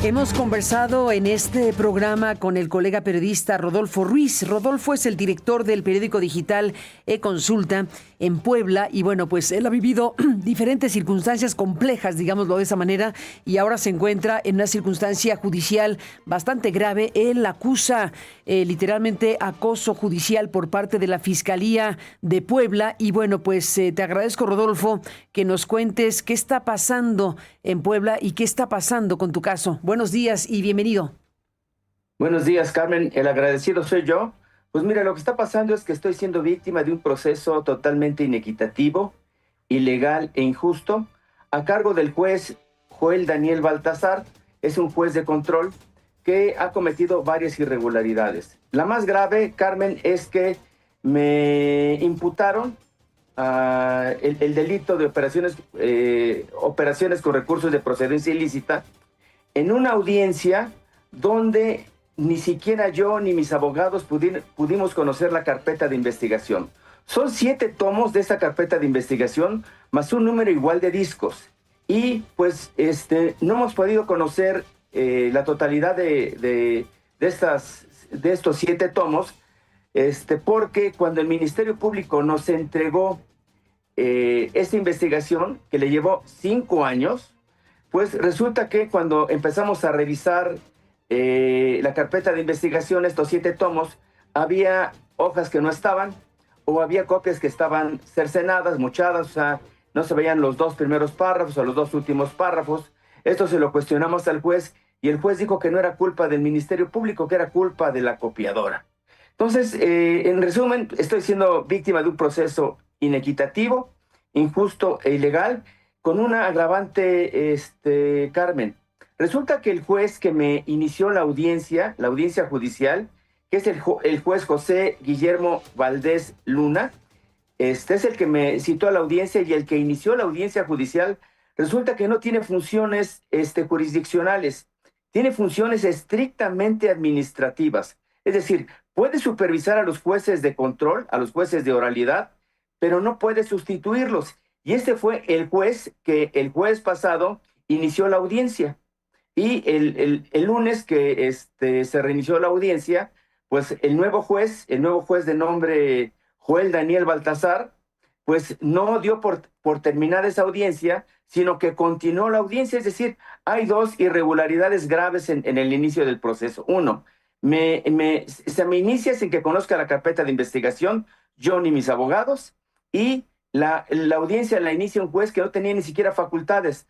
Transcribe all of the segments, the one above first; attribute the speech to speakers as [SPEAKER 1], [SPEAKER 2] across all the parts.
[SPEAKER 1] Hemos conversado en este programa con el colega periodista Rodolfo Ruiz. Rodolfo es el director del periódico digital eConsulta en Puebla y bueno, pues él ha vivido diferentes circunstancias complejas, digámoslo de esa manera, y ahora se encuentra en una circunstancia judicial bastante grave. Él acusa literalmente acoso judicial por parte de la Fiscalía de Puebla y bueno, pues te agradezco, Rodolfo, que nos cuentes qué está pasando en Puebla y qué está pasando con tu caso. Buenos días y bienvenido.
[SPEAKER 2] Buenos días, Carmen. El agradecido soy yo. Pues mira, lo que está pasando es que estoy siendo víctima de un proceso totalmente inequitativo, ilegal e injusto, a cargo del juez Joel Daniel Baltasar. Es un juez de control que ha cometido varias irregularidades. La más grave, Carmen, es que me imputaron el delito de operaciones con recursos de procedencia ilícita en una audiencia donde ni siquiera yo ni mis abogados pudimos conocer la carpeta de investigación. Son 7 tomos de esa carpeta de investigación, más un número igual de discos. Y pues no hemos podido conocer la totalidad de estos 7 tomos, porque cuando el Ministerio Público nos entregó esta investigación, que le llevó 5 años, pues resulta que cuando empezamos a revisar la carpeta de investigación, estos 7 tomos, había hojas que no estaban, o había copias que estaban cercenadas, mochadas, o sea, no se veían los 2 primeros párrafos o los 2 últimos párrafos. Esto se lo cuestionamos al juez, y el juez dijo que no era culpa del Ministerio Público, que era culpa de la copiadora. Entonces, en resumen, estoy siendo víctima de un proceso inequitativo, injusto e ilegal, con una agravante, Carmen. Resulta que el juez que me inició la audiencia judicial, que es el juez José Guillermo Valdés Luna, es el que me citó a la audiencia y el que inició la audiencia judicial, resulta que no tiene funciones jurisdiccionales, tiene funciones estrictamente administrativas. Es decir, puede supervisar a los jueces de control, a los jueces de oralidad, pero no puede sustituirlos. Y este fue el juez que el jueves pasado inició la audiencia. Y el lunes que se reinició la audiencia, pues el nuevo juez de nombre Joel Daniel Baltasar, pues no dio por terminar esa audiencia, sino que continuó la audiencia. Es decir, hay 2 irregularidades graves en el inicio del proceso. Uno, se me inicia sin que conozca la carpeta de investigación, yo ni mis abogados, y la audiencia la inicia un juez que no tenía ni siquiera facultades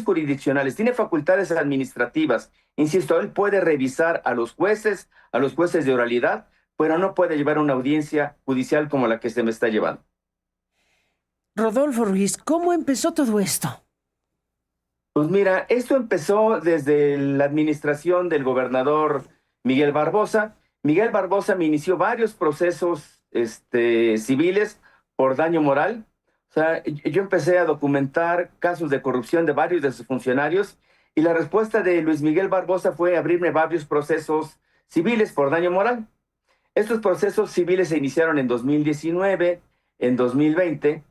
[SPEAKER 2] jurisdiccionales, tiene facultades administrativas. Insisto, él puede revisar a los jueces de oralidad, pero no puede llevar una audiencia judicial como la que se me está llevando.
[SPEAKER 1] Rodolfo Ruiz, ¿cómo empezó todo esto?
[SPEAKER 2] Pues mira, esto empezó desde la administración del gobernador Miguel Barbosa. Miguel Barbosa me inició varios procesos civiles por daño moral. O sea, yo empecé a documentar casos de corrupción de varios de sus funcionarios y la respuesta de Luis Miguel Barbosa fue abrirme varios procesos civiles por daño moral. Estos procesos civiles se iniciaron en 2019, en 2020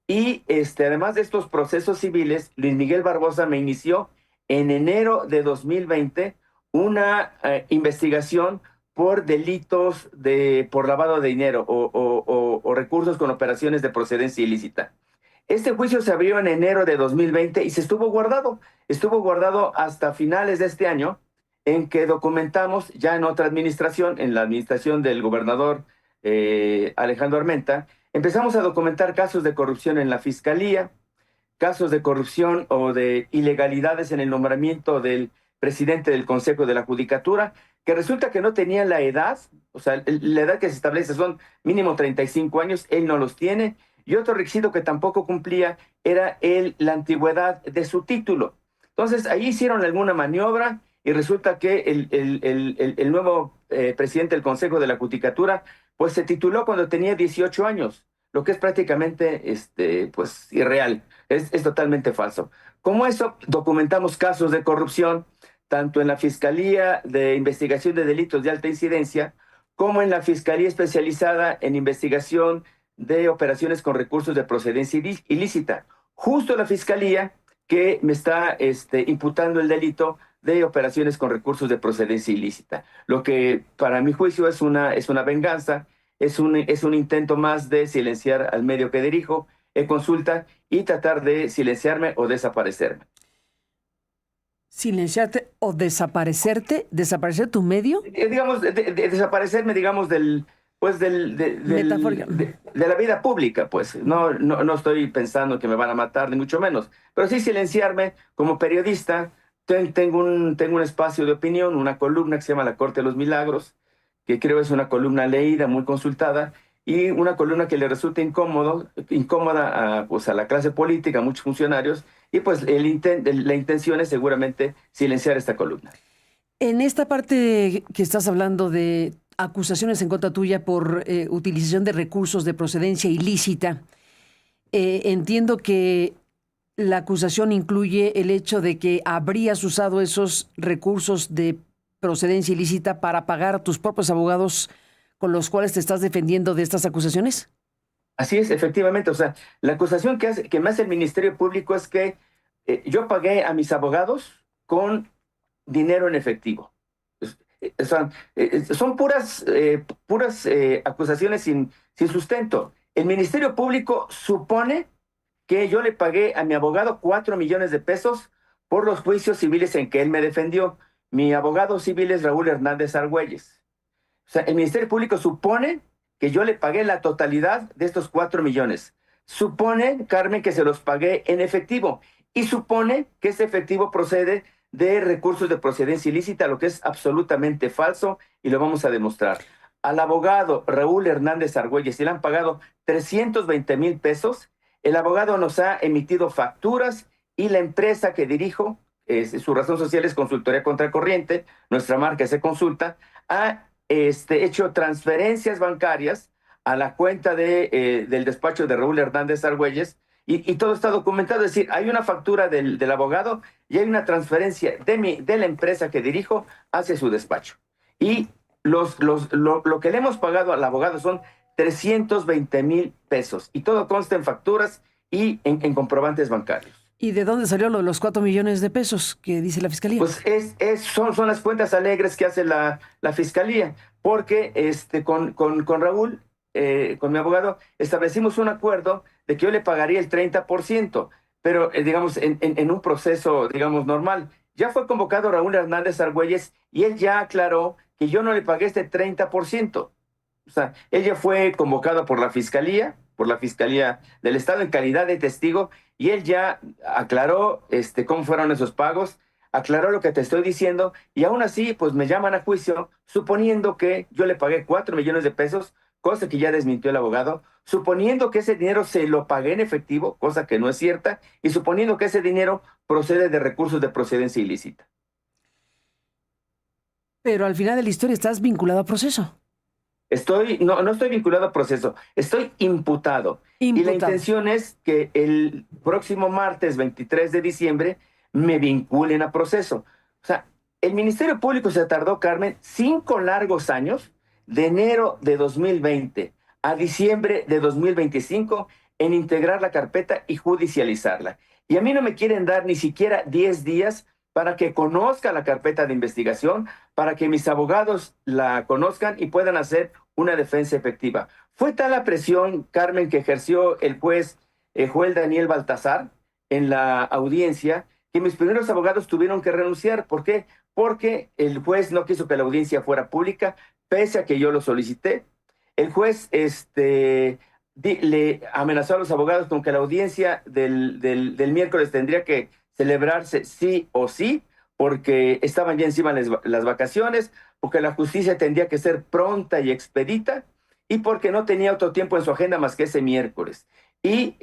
[SPEAKER 2] y además de estos procesos civiles, Luis Miguel Barbosa me inició en enero de 2020 una investigación por delitos por lavado de dinero o recursos con operaciones de procedencia ilícita. Este juicio se abrió en enero de 2020 y estuvo guardado hasta finales de este año, en que documentamos ya en otra administración, en la administración del gobernador Alejandro Armenta, empezamos a documentar casos de corrupción en la Fiscalía, casos de corrupción o de ilegalidades en el nombramiento del presidente del Consejo de la Judicatura, que resulta que no tenía la edad, o sea, la edad que se establece son mínimo 35 años, él no los tiene, y otro requisito que tampoco cumplía era la antigüedad de su título. Entonces, ahí hicieron alguna maniobra y resulta que el nuevo presidente del Consejo de la Judicatura, pues se tituló cuando tenía 18 años, lo que es prácticamente pues irreal, es totalmente falso. Como eso, documentamos casos de corrupción, tanto en la Fiscalía de Investigación de Delitos de Alta Incidencia, como en la Fiscalía Especializada en Investigación de Operaciones con Recursos de Procedencia Ilícita. Justo la Fiscalía que me está imputando el delito de operaciones con recursos de procedencia ilícita, lo que para mi juicio es una venganza, es un intento más de silenciar al medio que dirijo, consulta, y tratar de silenciarme o desaparecerme.
[SPEAKER 1] ¿Silenciarte o desaparecerte? ¿Desaparecer tu medio?
[SPEAKER 2] Digamos, desaparecerme, digamos, de la vida pública, pues. No estoy pensando que me van a matar, ni mucho menos. Pero sí silenciarme como periodista. Tengo un espacio de opinión, una columna que se llama La Corte de los Milagros, que creo es una columna leída, muy consultada, y una columna que le resulta incómoda a la clase política, a muchos funcionarios, y pues la intención es seguramente silenciar esta columna.
[SPEAKER 1] En esta parte que estás hablando de acusaciones en contra tuya por utilización de recursos de procedencia ilícita, entiendo que la acusación incluye el hecho de que habrías usado esos recursos de procedencia ilícita para pagar a tus propios abogados con los cuales te estás defendiendo de estas acusaciones.
[SPEAKER 2] Así es, efectivamente. O sea, la acusación que me hace el Ministerio Público es que yo pagué a mis abogados con dinero en efectivo. Son puras acusaciones sin sustento. El Ministerio Público supone que yo le pagué a mi abogado 4 millones de pesos por los juicios civiles en que él me defendió. Mi abogado civil es Raúl Hernández Argüelles. O sea, el Ministerio Público supone que yo le pagué la totalidad de estos 4 millones. Supone, Carmen, que se los pagué en efectivo. Y supone que ese efectivo procede de recursos de procedencia ilícita, lo que es absolutamente falso, y lo vamos a demostrar. Al abogado Raúl Hernández Argüelles se le han pagado 320,000 pesos. El abogado nos ha emitido facturas y la empresa que dirijo, su razón social es Consultoría Contracorriente, nuestra marca se consulta, ha hecho transferencias bancarias a la cuenta del despacho de Raúl Hernández Argüelles, y todo está documentado. Es decir, hay una factura del abogado y hay una transferencia de la empresa que dirijo hacia su despacho. Y lo que le hemos pagado al abogado son 320,000 pesos. Y todo consta en facturas y en comprobantes bancarios.
[SPEAKER 1] ¿Y de dónde salió lo de los 4 millones de pesos que dice la Fiscalía?
[SPEAKER 2] Pues son las cuentas alegres que hace la Fiscalía, porque con Raúl, con mi abogado, establecimos un acuerdo de que yo le pagaría el 30%, pero digamos, en un proceso, digamos, normal. Ya fue convocado Raúl Hernández Argüelles y él ya aclaró que yo no le pagué este 30%. O sea, él ya fue convocado por la Fiscalía del Estado en calidad de testigo, y él ya aclaró cómo fueron esos pagos, aclaró lo que te estoy diciendo, y aún así, pues me llaman a juicio, suponiendo que yo le pagué 4 millones de pesos, cosa que ya desmintió el abogado, suponiendo que ese dinero se lo pagué en efectivo, cosa que no es cierta, y suponiendo que ese dinero procede de recursos de procedencia ilícita.
[SPEAKER 1] Pero al final de la historia estás vinculado a proceso.
[SPEAKER 2] No estoy vinculado a proceso, estoy imputado. Y la intención es que el próximo martes 23 de diciembre me vinculen a proceso. O sea, el Ministerio Público se tardó, Carmen, 5 largos años, de enero de 2020 a diciembre de 2025, en integrar la carpeta y judicializarla. Y a mí no me quieren dar ni siquiera 10 días para que conozca la carpeta de investigación, para que mis abogados la conozcan y puedan hacer una defensa efectiva. Fue tal la presión, Carmen, que ejerció el juez Joel Daniel Baltasar en la audiencia, que mis primeros abogados tuvieron que renunciar. ¿Por qué? Porque el juez no quiso que la audiencia fuera pública, pese a que yo lo solicité. El juez le amenazó a los abogados con que la audiencia del miércoles tendría que celebrarse sí o sí, porque estaban ya encima las vacaciones, porque la justicia tendría que ser pronta y expedita, y porque no tenía otro tiempo en su agenda más que ese miércoles. Y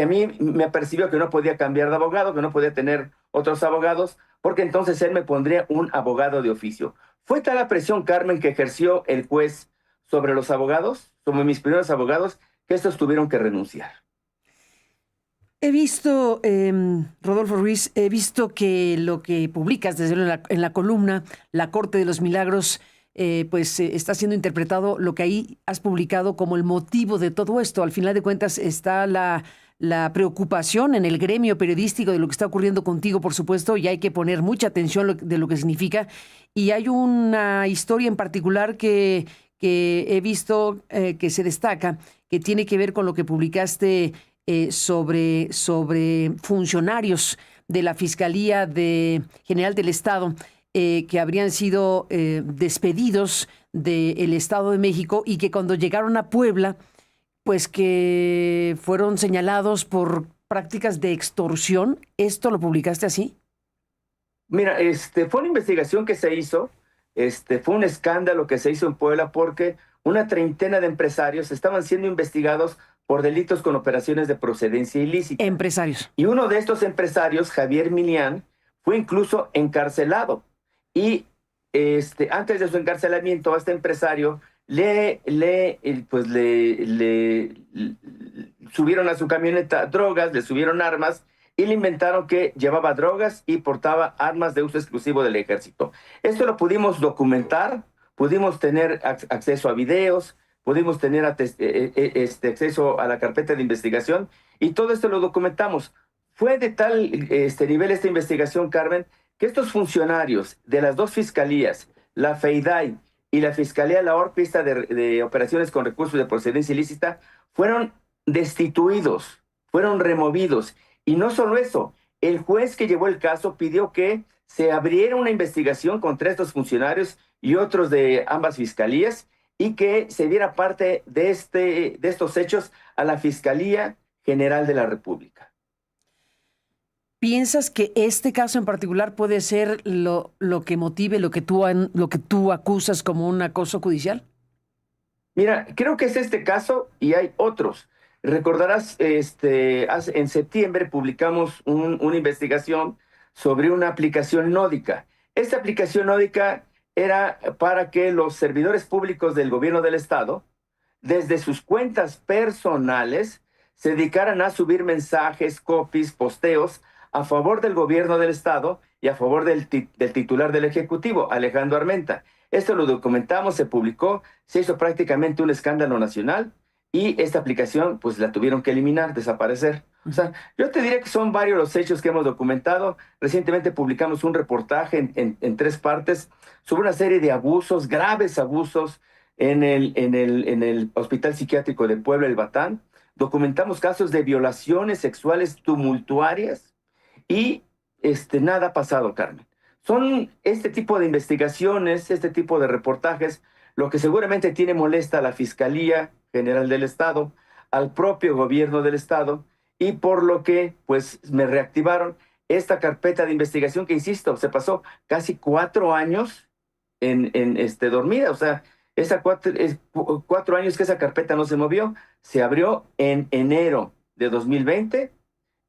[SPEAKER 2] a mí me percibió que no podía cambiar de abogado, que no podía tener otros abogados, porque entonces él me pondría un abogado de oficio. Fue tal la presión, Carmen, que ejerció el juez sobre los abogados, sobre mis primeros abogados, que estos tuvieron que renunciar.
[SPEAKER 1] He visto, Rodolfo Ruiz, he visto que lo que publicas desde en la columna La Corte de los Milagros, está siendo interpretado lo que ahí has publicado como el motivo de todo esto. Al final de cuentas está la la preocupación en el gremio periodístico de lo que está ocurriendo contigo, por supuesto, y hay que poner mucha atención de lo que significa. Y hay una historia en particular que he visto que se destaca, que tiene que ver con lo que publicaste sobre funcionarios de la Fiscalía General del Estado que habrían sido despedidos del Estado de México y que cuando llegaron a Puebla, pues que fueron señalados por prácticas de extorsión. ¿Esto lo publicaste así?
[SPEAKER 2] Mira, fue una investigación que se hizo, fue un escándalo que se hizo en Puebla porque una treintena de empresarios estaban siendo investigados por delitos con operaciones de procedencia ilícita.
[SPEAKER 1] Empresarios.
[SPEAKER 2] Y uno de estos empresarios, Javier Milián, fue incluso encarcelado. Y antes de su encarcelamiento, a este empresario le subieron a su camioneta drogas, le subieron armas y le inventaron que llevaba drogas y portaba armas de uso exclusivo del ejército. Esto lo pudimos documentar, pudimos tener acceso a videos, pudimos tener acceso a la carpeta de investigación y todo esto lo documentamos. Fue de tal nivel esta investigación, Carmen, que estos funcionarios de las dos fiscalías, la FEIDAI y la Fiscalía de la Pista de Operaciones con Recursos de Procedencia Ilícita, fueron destituidos, fueron removidos. Y no solo eso, el juez que llevó el caso pidió que se abriera una investigación contra estos funcionarios y otros de ambas fiscalías y que se diera parte de estos hechos a la Fiscalía General de la República.
[SPEAKER 1] ¿Piensas que este caso en particular puede ser lo que motive lo que tú acusas como un acoso judicial?
[SPEAKER 2] Mira, creo que es este caso y hay otros. Recordarás, en septiembre publicamos una investigación sobre una aplicación nódica. Esta aplicación nódica era para que los servidores públicos del gobierno del estado, desde sus cuentas personales, se dedicaran a subir mensajes, copies, posteos a favor del gobierno del estado y a favor del titular del Ejecutivo, Alejandro Armenta. Esto lo documentamos, se publicó, se hizo prácticamente un escándalo nacional y esta aplicación pues la tuvieron que eliminar, desaparecer. O sea, yo te diría que son varios los hechos que hemos documentado. Recientemente publicamos un reportaje en 3 partes sobre una serie de abusos, graves abusos en el Hospital Psiquiátrico de Puebla, el Batán. Documentamos casos de violaciones sexuales tumultuarias y nada ha pasado, Carmen. Son este tipo de investigaciones, este tipo de reportajes, lo que seguramente tiene molesta a la Fiscalía General del Estado, al propio gobierno del Estado, y por lo que pues me reactivaron esta carpeta de investigación que, insisto, se pasó casi 4 años dormida. O sea, 4 años que esa carpeta no se movió. Se abrió en enero de 2020,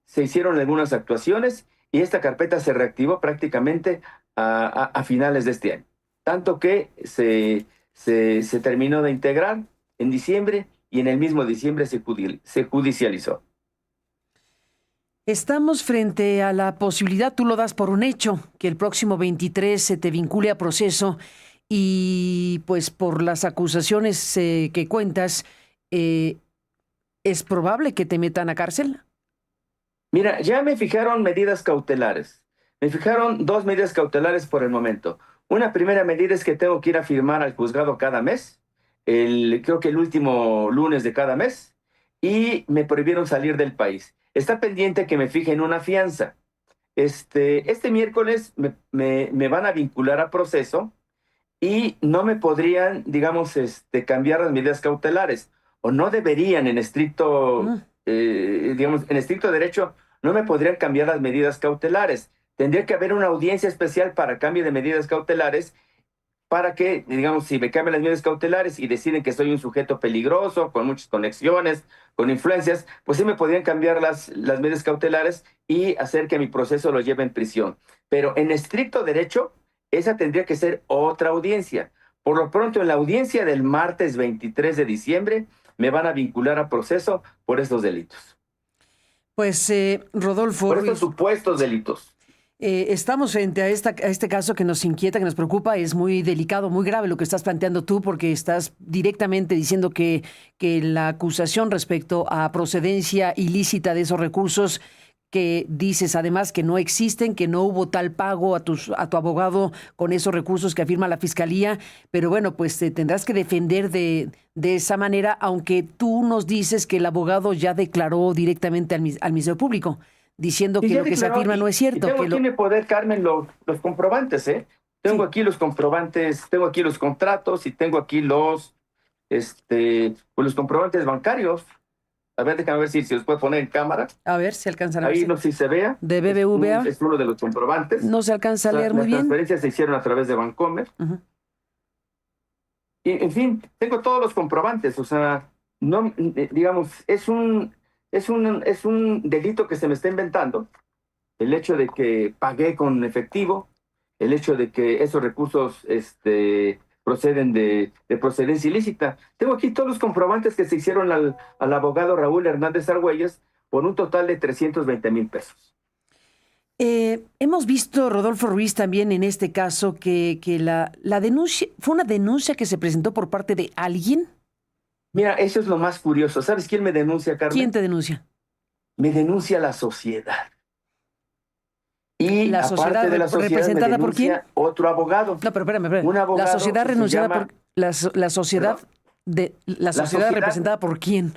[SPEAKER 2] se hicieron algunas actuaciones y esta carpeta se reactivó prácticamente a finales de este año. Tanto que se terminó de integrar en diciembre y en el mismo diciembre se judicializó.
[SPEAKER 1] Estamos frente a la posibilidad, tú lo das por un hecho, que el próximo 23 se te vincule a proceso y pues por las acusaciones que cuentas, ¿es probable que te metan a cárcel?
[SPEAKER 2] Mira, ya me fijaron medidas cautelares. Me fijaron 2 medidas cautelares por el momento. Una primera medida es que tengo que ir a firmar al juzgado cada mes, creo que el último lunes de cada mes, y me prohibieron salir del país. Está pendiente que me fijen una fianza. Este miércoles me van a vincular a proceso y no me podrían, digamos, cambiar las medidas cautelares, o no deberían en estricto derecho, no me podrían cambiar las medidas cautelares. Tendría que haber una audiencia especial para cambio de medidas cautelares para que, digamos, si me cambian las medidas cautelares y deciden que soy un sujeto peligroso, con muchas conexiones, con influencias, pues sí me podrían cambiar las medidas cautelares y hacer que mi proceso lo lleve en prisión. Pero en estricto derecho, esa tendría que ser otra audiencia. Por lo pronto, en la audiencia del martes 23 de diciembre, me van a vincular a proceso por estos delitos.
[SPEAKER 1] Pues, Rodolfo
[SPEAKER 2] por
[SPEAKER 1] Ruiz,
[SPEAKER 2] estos supuestos delitos.
[SPEAKER 1] Estamos frente a este caso que nos inquieta, que nos preocupa. Es muy delicado, muy grave lo que estás planteando tú, porque estás directamente diciendo que la acusación respecto a procedencia ilícita de esos recursos, que dices además que no existen, que no hubo tal pago a tu abogado con esos recursos que afirma la Fiscalía, pero bueno, pues te tendrás que defender de esa manera, aunque tú nos dices que el abogado ya declaró directamente al Ministerio Público, diciendo que lo que se afirma no es cierto.
[SPEAKER 2] Tengo aquí en mi poder, Carmen, los comprobantes, ¿eh? Tengo aquí los comprobantes, tengo aquí los contratos y tengo aquí los comprobantes bancarios. A ver, déjame ver si los puedo poner en cámara.
[SPEAKER 1] A ver si alcanzan a ver.
[SPEAKER 2] Ahí no sé si se vea.
[SPEAKER 1] De BBVA.
[SPEAKER 2] Es uno de los comprobantes.
[SPEAKER 1] No se alcanza a leer muy bien.
[SPEAKER 2] Las transferencias se hicieron a través de Bancomer. Y, en fin, tengo todos los comprobantes. O sea, no, digamos, es un delito que se me está inventando. El hecho de que pagué con efectivo, el hecho de que esos recursos proceden de procedencia ilícita. Tengo aquí todos los comprobantes que se hicieron al abogado Raúl Hernández Argüelles por un total de 320,000 pesos.
[SPEAKER 1] Hemos visto, Rodolfo Ruiz, también en este caso que la denuncia, ¿fue una denuncia que se presentó por parte de alguien?
[SPEAKER 2] Mira, eso es lo más curioso. ¿Sabes quién me denuncia, Carmen?
[SPEAKER 1] ¿Quién te denuncia?
[SPEAKER 2] Me denuncia la sociedad. Y
[SPEAKER 1] la sociedad,
[SPEAKER 2] de la sociedad
[SPEAKER 1] ¿representada por quién?
[SPEAKER 2] Otro abogado.
[SPEAKER 1] No, pero espérame.
[SPEAKER 2] Un abogado
[SPEAKER 1] la sociedad renunciada
[SPEAKER 2] llama,
[SPEAKER 1] por la sociedad representada por quién?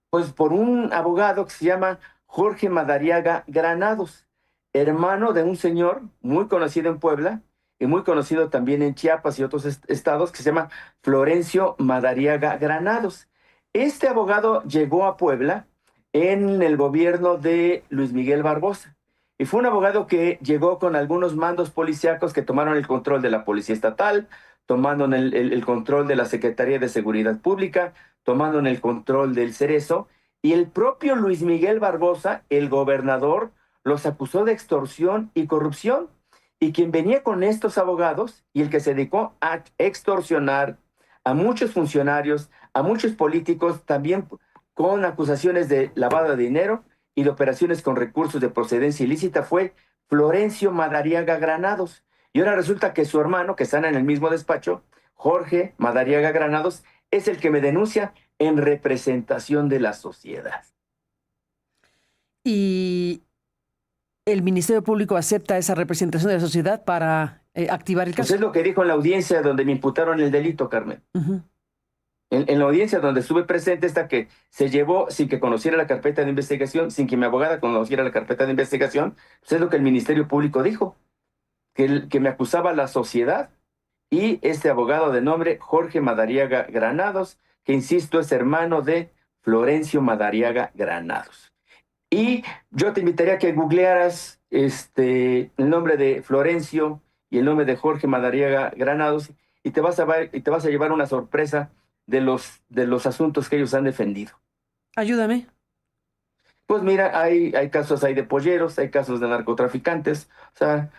[SPEAKER 2] Pues por un abogado que se llama Jorge Madariaga Granados, hermano de un señor muy conocido en Puebla y muy conocido también en Chiapas y otros estados, que se llama Florencio Madariaga Granados. Este abogado llegó a Puebla en el gobierno de Luis Miguel Barbosa. Y fue un abogado que llegó con algunos mandos policíacos que tomaron el control de la Policía Estatal, tomando el control de la Secretaría de Seguridad Pública, tomando el control del Cerezo. Y el propio Luis Miguel Barbosa, el gobernador, los acusó de extorsión y corrupción. Y quien venía con estos abogados y el que se dedicó a extorsionar a muchos funcionarios, a muchos políticos, también con acusaciones de lavado de dinero y de operaciones con recursos de procedencia ilícita, fue Florencio Madariaga Granados. Y ahora resulta que su hermano, que están en el mismo despacho, Jorge Madariaga Granados, es el que me denuncia en representación de la sociedad.
[SPEAKER 1] ¿Y el Ministerio Público acepta esa representación de la sociedad para activar el caso?
[SPEAKER 2] Pues es lo que dijo en la audiencia donde me imputaron el delito, Carmen. En la audiencia donde estuve presente, esta que se llevó sin que conociera la carpeta de investigación, sin que mi abogada conociera la carpeta de investigación, pues es lo que el Ministerio Público dijo, que me acusaba la sociedad y este abogado de nombre Jorge Madariaga Granados, que insisto es hermano de Florencio Madariaga Granados. Y yo te invitaría a que googlearas el nombre de Florencio y el nombre de Jorge Madariaga Granados y te vas a llevar una sorpresa de los asuntos que ellos han defendido.
[SPEAKER 1] Ayúdame.
[SPEAKER 2] Pues mira, hay casos de polleros, hay casos de narcotraficantes, o sea,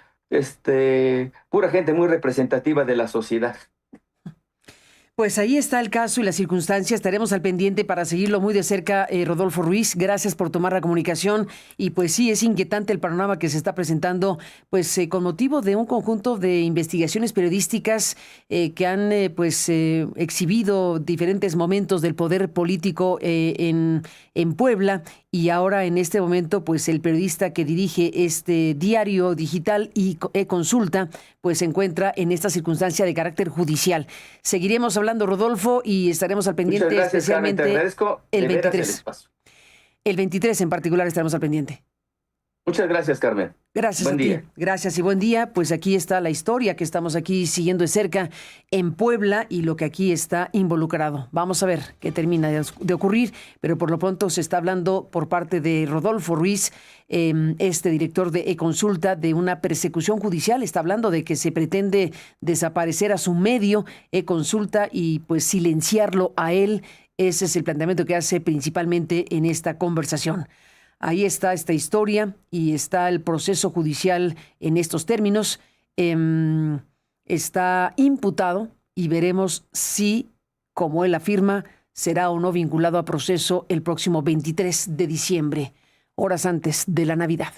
[SPEAKER 2] pura gente muy representativa de la sociedad.
[SPEAKER 1] Pues ahí está el caso y la circunstancia. Estaremos al pendiente para seguirlo muy de cerca, Rodolfo Ruiz. Gracias por tomar la comunicación. Y pues sí, es inquietante el panorama que se está presentando, pues con motivo de un conjunto de investigaciones periodísticas que han exhibido diferentes momentos del poder político en Puebla. Y ahora en este momento, pues el periodista que dirige este diario digital y Consulta, pues se encuentra en esta circunstancia de carácter judicial. Seguiremos hablando, Rodolfo, y estaremos al pendiente.
[SPEAKER 2] Muchas gracias,
[SPEAKER 1] especialmente
[SPEAKER 2] Carmen, te agradezco
[SPEAKER 1] el
[SPEAKER 2] de veras
[SPEAKER 1] 23. El 23 en particular estaremos al pendiente.
[SPEAKER 2] Muchas gracias, Carmen.
[SPEAKER 1] Gracias
[SPEAKER 2] buen
[SPEAKER 1] a
[SPEAKER 2] día.
[SPEAKER 1] ti. Gracias y buen día. Pues aquí está la historia que estamos aquí siguiendo de cerca en Puebla y lo que aquí está involucrado. Vamos a ver qué termina de ocurrir, pero por lo pronto se está hablando por parte de Rodolfo Ruiz, director de eConsulta, de una persecución judicial. Está hablando de que se pretende desaparecer a su medio eConsulta y pues silenciarlo a él. Ese es el planteamiento que hace principalmente en esta conversación. Ahí está esta historia y está el proceso judicial en estos términos. Está imputado y veremos si, como él afirma, será o no vinculado a proceso el próximo 23 de diciembre, horas antes de la Navidad.